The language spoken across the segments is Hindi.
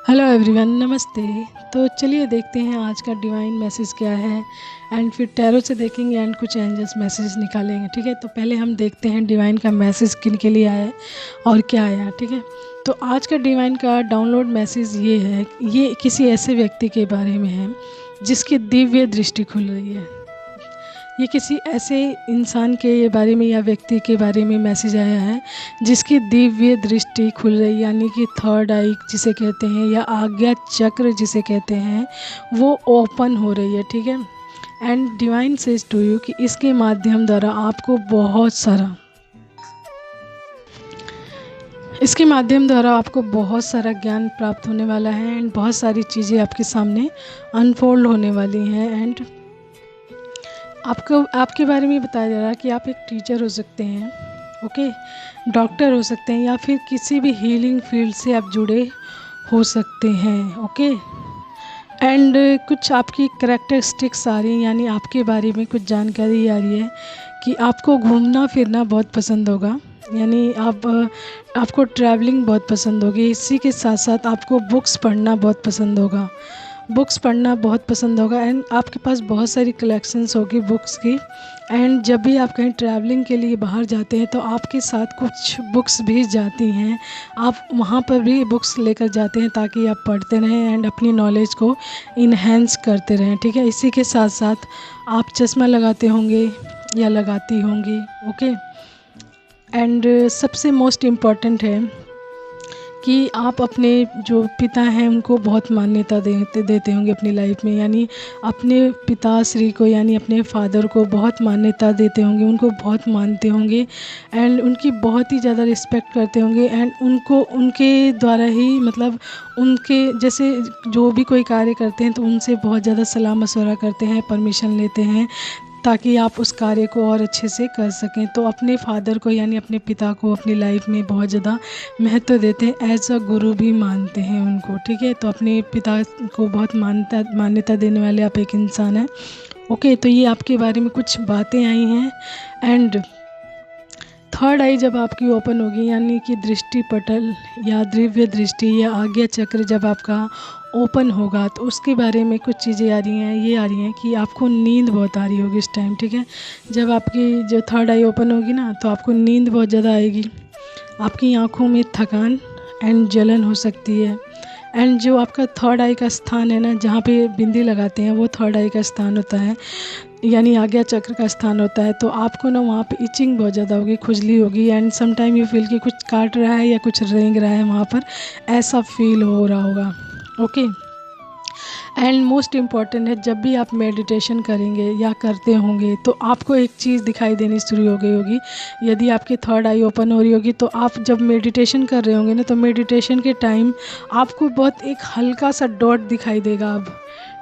हेलो एवरीवन, नमस्ते। तो चलिए देखते हैं आज का डिवाइन मैसेज क्या है एंड फिर टैरो से देखेंगे एंड कुछ एंजल्स मैसेज निकालेंगे। ठीक है, तो पहले हम देखते हैं डिवाइन का मैसेज किन के लिए आया है और क्या आया। ठीक है, तो आज का डिवाइन का डाउनलोड मैसेज ये है, ये किसी ऐसे व्यक्ति के बारे में है जिसकी दिव्य दृष्टि खुल रही है। ये किसी ऐसे इंसान के बारे में या व्यक्ति के बारे में मैसेज आया है जिसकी दिव्य दृष्टि खुल रही, यानी कि थर्ड आई जिसे कहते हैं या आज्ञा चक्र जिसे कहते हैं, वो ओपन हो रही है। ठीक है, and divine says to you कि इसके माध्यम द्वारा आपको बहुत सारा ज्ञान प्राप्त होने वाला है एंड बहुत सारी चीज़ें आपके सामने अनफोल्ड होने वाली हैं। एंड आपको आपके बारे में बताया जा रहा है कि आप एक टीचर हो सकते हैं, ओके, डॉक्टर हो सकते हैं, या फिर किसी भी हीलिंग फील्ड से आप जुड़े हो सकते हैं, ओके। एंड कुछ आपकी करैक्टरिस्टिक्स आ रही हैं, यानी आपके बारे में कुछ जानकारी आ रही है कि आपको घूमना फिरना बहुत पसंद होगा, यानी आपको ट्रैवलिंग बहुत पसंद होगी। इसी के साथ साथ आपको बुक्स पढ़ना बहुत पसंद होगा, एंड आपके पास बहुत सारी कलेक्शंस होगी बुक्स की। एंड जब भी आप कहीं ट्रैवलिंग के लिए बाहर जाते हैं तो आपके साथ कुछ बुक्स भी जाती हैं, आप वहाँ पर भी बुक्स लेकर जाते हैं ताकि आप पढ़ते रहें एंड अपनी नॉलेज को इन्हेंस करते रहें। ठीक है, इसी के साथ साथ आप चश्मा लगाते होंगे या लगाती होंगी, ओके। एंड सबसे मोस्ट इम्पॉर्टेंट है कि आप अपने जो पिता हैं उनको बहुत मान्यता देते होंगे अपनी लाइफ में, यानी अपने पिताश्री को यानी अपने फादर को बहुत मान्यता देते होंगे, उनको बहुत मानते होंगे एंड उनकी बहुत ही ज़्यादा रिस्पेक्ट करते होंगे। एंड उनको उनके द्वारा ही मतलब उनके जैसे जो भी कोई कार्य करते हैं तो उनसे बहुत ज़्यादा सलाह मशवरा करते हैं, परमिशन लेते हैं ताकि आप उस कार्य को और अच्छे से कर सकें। तो अपने फादर को यानी अपने पिता को अपनी लाइफ में बहुत ज़्यादा महत्व देते हैं, एज अ गुरु भी मानते हैं उनको। ठीक है, तो अपने पिता को बहुत मान्यता देने वाले आप एक इंसान हैं, ओके। तो ये आपके बारे में कुछ बातें आई हैं। एंड थर्ड आई जब आपकी ओपन होगी, यानी कि दृष्टि पटल या दिव्य दृष्टि या आज्ञा चक्र जब आपका ओपन होगा तो उसके बारे में कुछ चीज़ें आ रही हैं। ये आ रही हैं कि आपको नींद बहुत आ रही होगी इस टाइम। ठीक है, जब आपकी जो थर्ड आई ओपन होगी ना तो आपको नींद बहुत ज़्यादा आएगी, आपकी आँखों में थकान एंड जलन हो सकती है। एंड जो आपका थर्ड आई का स्थान है ना, जहाँ पे बिंदी लगाते हैं, वो थर्ड आई का स्थान होता है, यानी आज्ञा चक्र का स्थान होता है। तो आपको ना वहाँ पे इचिंग बहुत ज़्यादा होगी, खुजली होगी and some time you feel कि कुछ काट रहा है या कुछ रेंग रहा है वहाँ पर, ऐसा फील हो रहा होगा, ओके। एंड मोस्ट इम्पॉर्टेंट है, जब भी आप मेडिटेशन करेंगे या करते होंगे तो आपको एक चीज़ दिखाई देनी शुरू हो गई होगी। यदि आपकी थर्ड आई ओपन हो रही होगी तो आप जब मेडिटेशन कर रहे होंगे ना तो मेडिटेशन के टाइम आपको बहुत एक हल्का सा डॉट दिखाई देगा। अब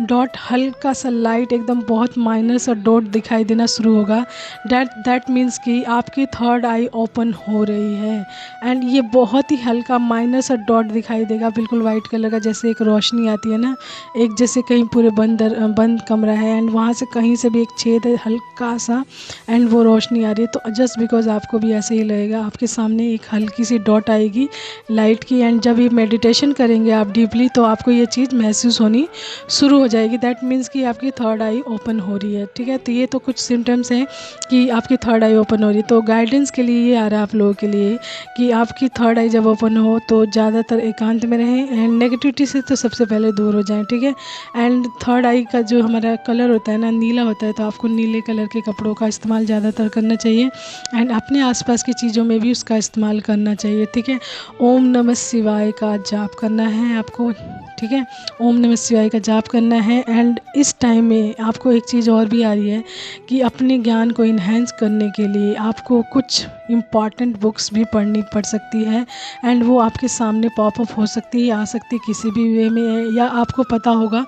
डॉट हल्का सा लाइट एकदम बहुत माइनर सा डॉट दिखाई देना शुरू होगा। दैट मीन्स कि आपकी थर्ड आई ओपन हो रही है। एंड ये बहुत ही हल्का माइनर सा डॉट दिखाई देगा, बिल्कुल वाइट कलर का, जैसे एक रोशनी आती है ना, एक जैसे कहीं पूरे बंद कमरा है एंड वहाँ से कहीं से भी एक छेद है हल्का सा एंड वो रोशनी आ रही है। तो जस्ट बिकॉज आपको भी ऐसे ही लगेगा, आपके सामने एक हल्की सी डॉट आएगी लाइट की। एंड जब ये मेडिटेशन करेंगे आप डीपली तो आपको ये चीज़ महसूस होनी शुरू हो जाएगी। दैट मीन्स कि आपकी थर्ड आई ओपन हो रही है। ठीक है, तो ये तो कुछ सिम्टम्स हैं कि आपकी थर्ड आई ओपन हो रही है। तो गाइडेंस के लिए ये आ रहा है आप लोगों के लिए कि आपकी थर्ड आई जब ओपन हो तो ज़्यादातर एकांत में रहें एंड नेगेटिविटी से तो सबसे पहले दूर हो जाएं। ठीक है, एंड थर्ड आई का जो हमारा कलर होता है ना, नीला होता है, तो आपको नीले कलर के कपड़ों का इस्तेमाल ज़्यादातर करना चाहिए एंड अपने आसपास की चीज़ों में भी उसका इस्तेमाल करना चाहिए। ठीक है, ओम नमः शिवाय का जाप करना है आपको। ठीक है, ओम नमः शिवाय का जाप करना है। एंड इस टाइम में आपको एक चीज़ और भी आ रही है कि अपने ज्ञान को इन्हेंस करने के लिए आपको कुछ इम्पॉर्टेंट बुक्स भी पढ़ सकती है एंड वो आपके सामने पॉपअप हो सकती है, आ सकती है किसी भी वे में, या आपको पता होगा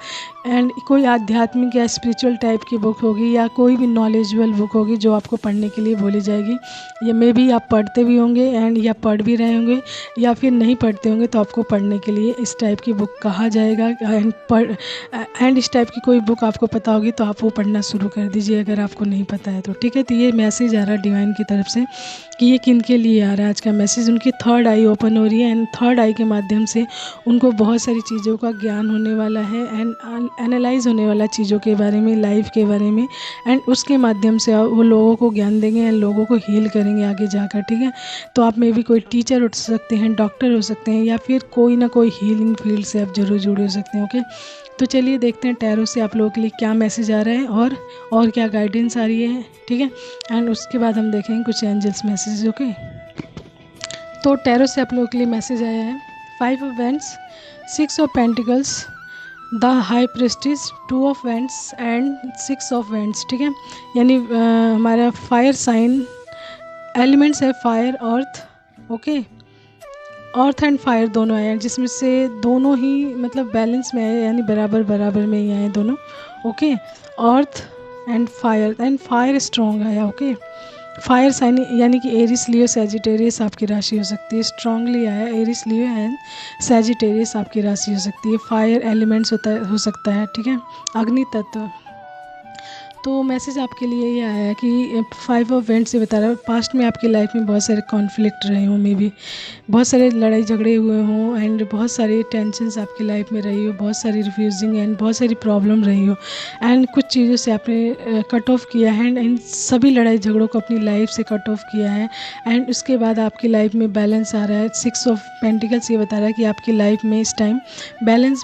एंड कोई आध्यात्मिक या स्पिरिचुअल टाइप की बुक होगी या कोई भी नॉलेजेबल बुक होगी जो आपको पढ़ने के लिए बोली जाएगी। ये मे भी आप पढ़ते भी होंगे एंड या पढ़ भी रहे होंगे, या फिर नहीं पढ़ते होंगे तो आपको पढ़ने के लिए इस टाइप की बुक कहा जाएगा। एंड इस टाइप की कोई बुक आपको पता होगी तो आप वो पढ़ना शुरू कर दीजिए अगर आपको नहीं पता है तो। ठीक है, तो ये मैसेज आ रहा है डिवाइन की तरफ से कि ये किन के लिए आ रहा है आज का मैसेज। उनकी थर्ड आई ओपन हो रही है एंड थर्ड आई के माध्यम से उनको बहुत सारी चीज़ों का ज्ञान होने वाला है एंड एनालाइज होने वाला चीज़ों के बारे में, लाइफ के बारे में, एंड उसके माध्यम से वो लोगों को ज्ञान देंगे एंड लोगों को हील करेंगे आगे जाकर, ठीक है। तो आप में भी कोई टीचर हो सकते हैं, डॉक्टर हो सकते हैं, या फिर कोई ना कोई हीलिंग फील्ड से आप ज़रूर जुड़े हो सकते हैं। ओके, तो चलिए देखते हैं टैरो से आप लोगों के लिए क्या मैसेज आ रहा है और क्या गाइडेंस आ रही है, ठीक है। एंड उसके बाद हम देखेंगे कुछ एंजल्स मैसेज। ओके, तो टैरो से आप लोगों के लिए मैसेज आया है 5 of wands, 6 of pentacles, the high prestige, 2 of wands and 6 of wands, ठीक है। यानी हमारा फायर साइन एलिमेंट्स है, fire earth, okay, earth and fire दोनों आए हैं, जिसमें से दोनों ही मतलब बैलेंस में आए, यानी बराबर बराबर में ही आए दोनों। Okay, earth and fire strong आया। ओके, फायर साइन यानी कि एरिस, लियो, सैजिटेरियस आपकी राशि हो सकती है। स्ट्रांगली आया एरिस, लियो एंड सैजिटेरियस आपकी राशि हो सकती है। फायर एलिमेंट्स हो सकता है, ठीक है, अग्नि तत्व। तो मैसेज आपके लिए ये आया है कि 5 ऑफ वेंट से बता रहा है पास्ट में आपकी लाइफ में बहुत सारे कॉन्फ्लिक्ट रहे हों, मे बी बहुत सारे लड़ाई झगड़े हुए हों एंड बहुत सारी टेंशन्स आपकी लाइफ में रही हो, बहुत सारी रिफ्यूजिंग एंड बहुत सारी प्रॉब्लम रही हो एंड कुछ चीज़ों से आपने कट ऑफ किया है एंड इन सभी लड़ाई झगड़ों को अपनी लाइफ से कट ऑफ किया है एंड उसके बाद आपकी लाइफ में बैलेंस आ रहा है। 6 ऑफ पेंटिकल्स ये बता रहा है कि आपकी लाइफ में इस टाइम बैलेंस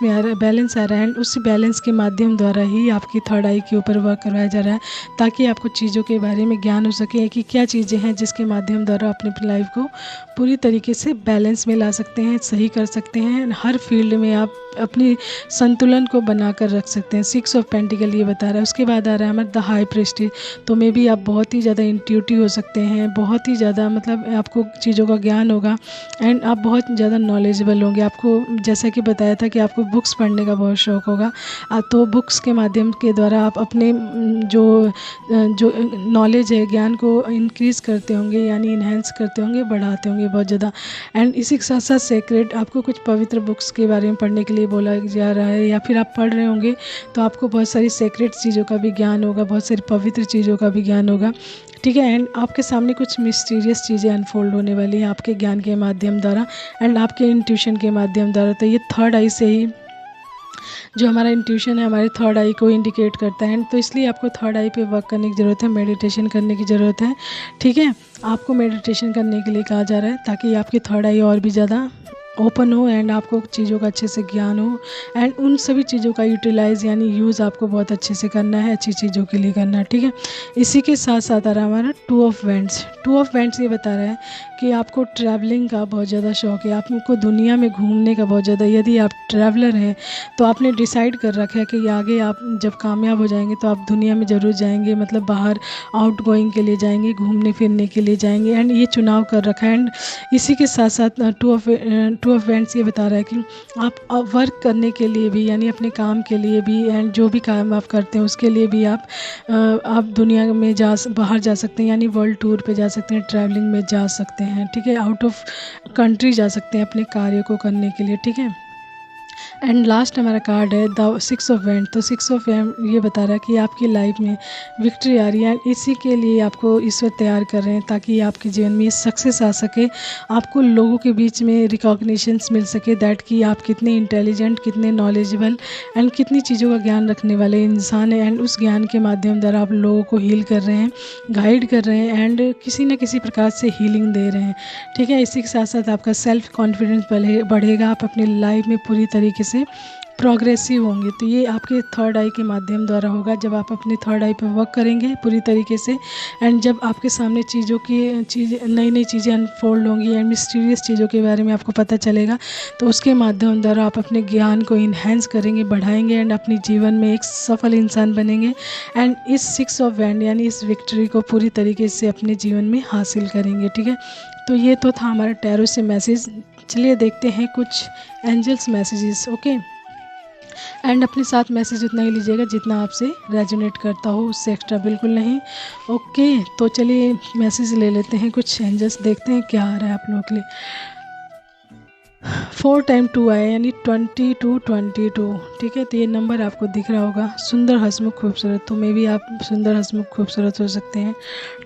आ रहा है एंड उसी बैलेंस के माध्यम द्वारा ही आपकी थर्ड आई के ऊपर वर्क करवाया जा रहा है, ताकि आपको चीज़ों के बारे में ज्ञान हो सके कि क्या चीज़ें हैं जिसके माध्यम द्वारा अपनी लाइफ को पूरी तरीके से बैलेंस में ला सकते हैं, सही कर सकते हैं। हर फील्ड में आप अपनी संतुलन को बना कर रख सकते हैं। 6 ऑफ पेंटिकल ये बता रहा है। उसके बाद आ रहा है हमारा द हाई प्रेस्टीज। तो मे बी आप बहुत ही ज़्यादा इंट्यूटिव हो सकते हैं, बहुत ही ज़्यादा मतलब आपको चीज़ों का ज्ञान होगा एंड आप बहुत ज़्यादा नॉलेजेबल होंगे। आपको जैसा कि बताया था कि आपको बुक्स पढ़ने का बहुत शौक़ होगा, तो बुक्स के माध्यम के द्वारा आप अपने जो नॉलेज है, ज्ञान को इंक्रीज़ करते होंगे, यानी इन्हेंस करते होंगे, बढ़ाते होंगे बहुत ज़्यादा। एंड इसी के साथ साथ सेक्रेट, आपको कुछ पवित्र बुक्स के बारे में पढ़ने के लिए बोला जा रहा है, या फिर आप पढ़ रहे होंगे तो आपको बहुत सारी सेक्रेट चीज़ों का भी ज्ञान होगा, बहुत सारी पवित्र चीज़ों का भी ज्ञान होगा, ठीक है। एंड आपके सामने कुछ मिस्टीरियस चीज़ें अनफोल्ड होने वाली हैं आपके ज्ञान के माध्यम द्वारा एंड आपके इंट्यूशन के माध्यम द्वारा। तो ये थर्ड आई से ही जो हमारा इंट्यूशन है हमारे थर्ड आई को इंडिकेट करता है, तो इसलिए आपको थर्ड आई पे वर्क करने की ज़रूरत है, मेडिटेशन करने की ज़रूरत है, ठीक है। आपको मेडिटेशन करने के लिए कहा जा रहा है ताकि आपकी थर्ड आई और भी ज़्यादा ओपन हो एंड आपको चीज़ों का अच्छे से ज्ञान हो एंड उन सभी चीज़ों का यूटिलाइज़ यानी यूज़ आपको बहुत अच्छे से करना है, अच्छी चीज़ों के लिए करना है, ठीक है। इसी के साथ साथ आ रहा है हमारा 2 ऑफ वैंड्स। 2 ऑफ वैंड्स ये बता रहा है कि आपको ट्रैवलिंग का बहुत ज़्यादा शौक़ है, आपको दुनिया में घूमने का बहुत ज़्यादा, यदि आप ट्रैवलर हैं तो आपने डिसाइड कर रखा है कि आगे आप जब कामयाब हो जाएंगे तो आप दुनिया में ज़रूर जाएंगे, मतलब बाहर आउट गोइंग के लिए जाएंगे, घूमने फिरने के लिए जाएंगे एंड ये चुनाव कर रखा है। एंड इसी के साथ साथ 2 ऑफ वैंड्स ये बता रहा है कि आप वर्क करने के लिए भी, यानी अपने काम के लिए भी एंड जो भी काम आप करते हैं उसके लिए भी आप दुनिया में बाहर जा सकते हैं, यानी वर्ल्ड टूर पे जा सकते हैं, ट्रैवलिंग में जा सकते हैं, ठीक है, आउट ऑफ कंट्री जा सकते हैं अपने कार्य को करने के लिए, ठीक है। एंड लास्ट हमारा कार्ड है द 6 ऑफ वैंड। तो 6 ऑफ वैंड ये बता रहा है कि आपकी लाइफ में विक्ट्री आ रही है, इसी के लिए आपको ईश्वर तैयार कर रहे हैं ताकि आपके जीवन में सक्सेस आ सके, आपको लोगों के बीच में रिकॉग्निशंस मिल सके दैट कि आप कितने इंटेलिजेंट, कितने नॉलेजेबल एंड कितनी चीज़ों का ज्ञान रखने वाले इंसान हैं एंड उस ज्ञान के माध्यम द्वारा आप लोगों को हील कर रहे हैं, गाइड कर रहे हैं एंड किसी न किसी प्रकार से हीलिंग दे रहे हैं, ठीक है। इसी के साथ साथ आपका सेल्फ कॉन्फिडेंस बढ़ेगा, आप अपनी लाइफ में पूरी तरीके से प्रोग्रेसिव होंगे। तो ये आपके थर्ड आई के माध्यम द्वारा होगा, जब आप अपने थर्ड आई पर वर्क करेंगे पूरी तरीके से एंड जब आपके सामने नई नई चीज़ें अनफोल्ड होंगी एंड मिस्टीरियस चीज़ों के बारे में आपको पता चलेगा, तो उसके माध्यम द्वारा आप अपने ज्ञान को इन्हेंस करेंगे, बढ़ाएंगे एंड अपने जीवन में एक सफल इंसान बनेंगे एंड इस 6 ऑफ वैंड यानी इस विक्ट्री को पूरी तरीके से अपने जीवन में हासिल करेंगे, ठीक है। तो ये तो था हमारा टैरो से मैसेज। चलिए देखते हैं कुछ एंजल्स मैसेजेस। ओके, एंड अपने साथ मैसेज उतना ही लीजिएगा जितना आपसे रेजोनेट करता हो, उससे एक्स्ट्रा बिल्कुल नहीं। ओके, तो चलिए मैसेज ले लेते हैं कुछ एंजल्स, देखते हैं क्या आ रहा है आप लोगों के लिए। 4 टाइम 2 आया यानी 2222, ठीक है। तो ये नंबर आपको दिख रहा होगा। सुंदर, हंसमुख, खूबसूरत, तो मे भी आप सुंदर, हंसमुख, खूबसूरत हो सकते हैं।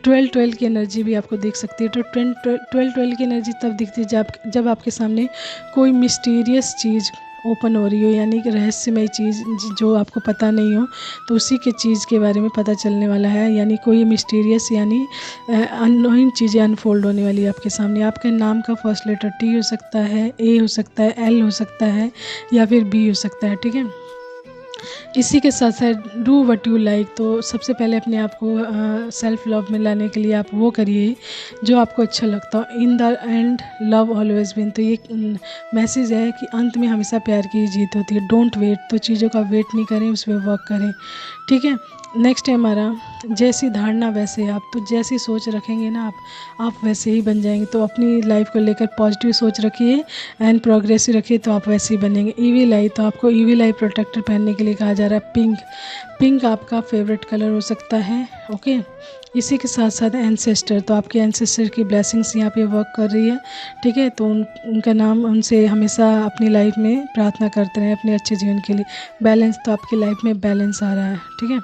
12 की एनर्जी भी आपको दिख सकती है। तो 12 की एनर्जी तब दिखती है जब आपके सामने कोई मिस्टीरियस चीज़ ओपन हो रही हो, यानी कि रहस्यमय चीज़ जो आपको पता नहीं हो, तो उसी के चीज़ के बारे में पता चलने वाला है। यानी कोई मिस्टीरियस यानी अननोन चीज़ें अनफोल्ड होने वाली है आपके सामने। आपके नाम का फर्स्ट लेटर टी हो सकता है, ए हो सकता है, एल हो सकता है, या फिर बी हो सकता है, ठीक है। इसी के साथ साथ डू व्हाट यू लाइक। तो सबसे पहले अपने आप को सेल्फ लव में लाने के लिए आप वो करिए जो आपको अच्छा लगता हो। In the end love always win. तो ये मैसेज है कि अंत में हमेशा प्यार की जीत होती है। डोंट वेट, तो चीज़ों का वेट नहीं करें, उस पर वर्क करें, ठीक है। नेक्स्ट है हमारा जैसी धारणा वैसे आप। तो जैसी सोच रखेंगे ना आप वैसे ही बन जाएंगे। तो अपनी लाइफ को लेकर पॉजिटिव सोच रखिए एंड प्रोग्रेसिव रखिए, तो आप वैसे ही बनेंगे। ईविल आई, तो आपको ईविल आई प्रोटेक्टर पहनने के लिए कहा जा रहा है। पिंक आपका फेवरेट कलर हो सकता है, ओके। इसी के साथ साथ एंसेस्टर, तो आपके एंसेस्टर की ब्लेसिंग्स यहाँ पे वर्क कर रही है, ठीक है। तो उनका नाम, उनसे हमेशा अपनी लाइफ में प्रार्थना करते रहें अपने अच्छे जीवन के लिए। बैलेंस, तो आपकी लाइफ में बैलेंस आ रहा है, ठीक है।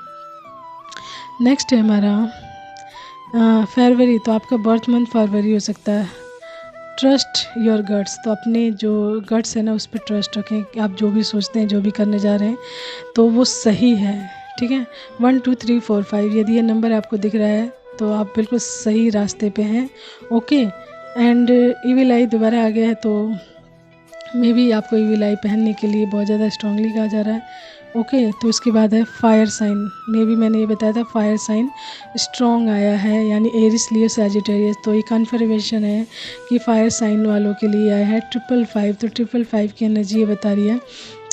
नेक्स्ट है हमारा फरवरी, तो आपका बर्थ मंथ फरवरी हो सकता है। ट्रस्ट योर गट्स, तो अपने जो गट्स है ना उस पर ट्रस्ट रखें कि आप जो भी सोचते हैं, जो भी करने जा रहे हैं, तो वो सही है, ठीक है। 1 2 3 4 5, यदि ये नंबर आपको दिख रहा है तो आप बिल्कुल सही रास्ते पे हैं, ओके। एंड ईविल आई दोबारा आ गया है, तो मे बी आपको ईविल आई पहनने के लिए बहुत ज़्यादा स्ट्रांगली कहा जा रहा है, ओके। तो उसके बाद है फायर साइन। मे बी मैंने ये बताया था फायर साइन स्ट्रॉन्ग आया है, यानी एरिस, लियो, सैजिटेरियस। तो ये कन्फर्मेशन है कि फायर साइन वालों के लिए आया है 555। तो 555 की एनर्जी ये बता रही है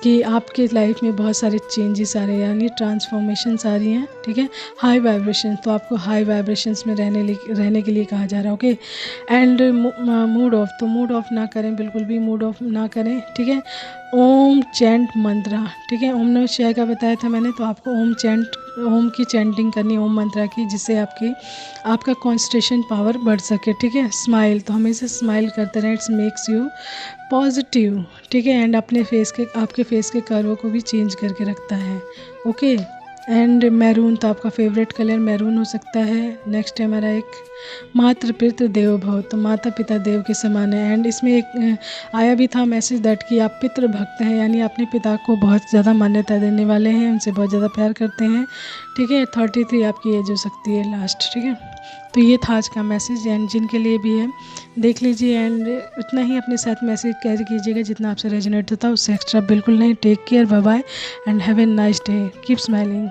कि आपके लाइफ में बहुत सारे चेंजेस आ रहे हैं, यानी ट्रांसफॉर्मेशंस आ रही हैं, ठीक है। हाई वाइब्रेशन, तो आपको हाई वाइब्रेशंस में रहने के लिए कहा जा रहा है, ओके। एंड मूड ऑफ, तो मूड ऑफ ना करें, बिल्कुल भी मूड ऑफ ना करें, ठीक है। ओम चैंट मंत्रा, ठीक है। ओम नमः शिवाय का बताया था मैंने, तो आपको ओम की चैंटिंग करनी, ओम मंत्रा की, जिससे आपका कॉन्सेंट्रेशन पावर बढ़ सके, ठीक है। स्माइल, तो हमेशा स्माइल करते रहें, इट्स मेक्स यू पॉजिटिव, ठीक है। एंड आपके फेस के कर्व को भी चेंज करके रखता है, ओके। एंड मैरून, तो आपका फेवरेट कलर मैरून हो सकता है। नेक्स्ट है हमारा एक मातृ पितृ देवो भव, तो माता पिता देव के समान है। एंड इसमें एक आया भी था मैसेज दैट कि आप पितृ भक्त हैं, यानी अपने पिता को बहुत ज़्यादा मान्यता देने वाले हैं, उनसे बहुत ज़्यादा प्यार करते हैं, ठीक है। 33 आपकी एज हो सकती है लास्ट, ठीक है। तो ये था आज का मैसेज, एंड जिनके लिए भी है देख लीजिए, एंड उतना ही अपने साथ मैसेज कैरी कीजिएगा जितना आपसे रेजोनेट होता है, उससे एक्स्ट्रा बिल्कुल नहीं। Take care, bye bye and have a nice day, keep smiling.